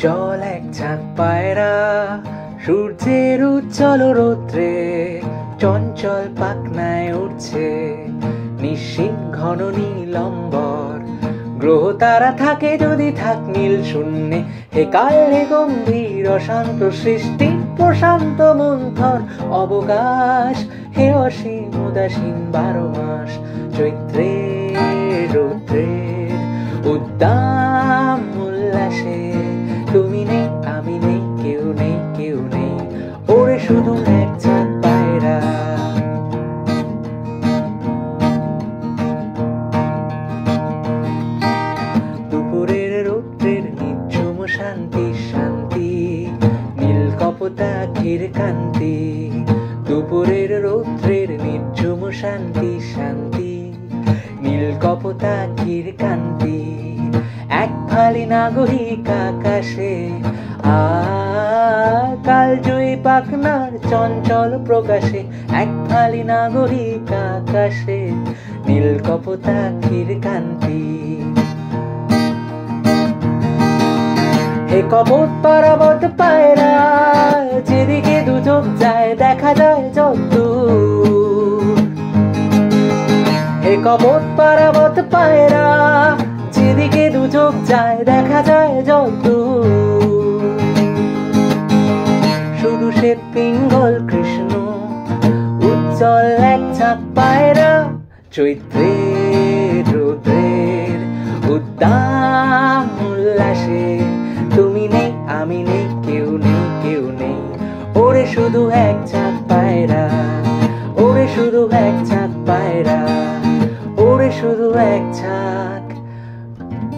উজ্জ্বল এক ঝাঁক পায়রা সূর্যের উজ্জ্বল রৌদ্রে চঞ্চল পাখনায় উঠছে নিশ্চিত ঘন নীলম্বর। গ্রহ তারা থাকে যদি থাক নীল শূন্যে, হে কালে গম্ভীর অশান্ত সৃষ্টি প্রশান্ত মন্থর অবকাশ, হে অসীম উদাসীন 12 মাস চৈত্রের রৌদ্রের উদ্দাম উল্লাসে তুমি নেই আমি নেই কেউ নেই কেউ নেই, ওরে শুধু এক ঝাঁক পায়রা। দুপুরের রৌদ্রের নিঝুম শান্তি শান্তি নীল কপোতাক্ষীর কান্তি, দুপুরের রৌদ্রের নিঝুম শান্তি শান্তি নীল কপোতাক্ষীর কান্তি। এক ফালি নাগরিক আকাশে কালজয়ী পাখনার চঞ্চল প্রকাশে, এক ফালি নাগরিক আকাশে নীল কপোতাক্ষীর কান্তি। হে কপোত পারাবত পায়রা যেদিকে দু চোখ যায় দেখা যায় যতদূর, হে কপোত পারাবত পায়রা যেদিকে দু চোখ যায় দেখা যায় যতদূর। শুধু শ্বেত পিঙ্গল কৃষ্ণ উজ্জ্বল এক ঝাঁক পায়রা চৈত্রের রৌদ্রের উদ্দাম উল্লাসে তুমি নেই আমি নেই কেউ নেই কেউ নেই, ওরে শুধু এক ঝাঁক পায়রা, ওরে শুধু এক ঝাঁক পায়রা, ওরে শুধু এক ঝাঁক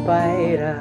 পায়রা।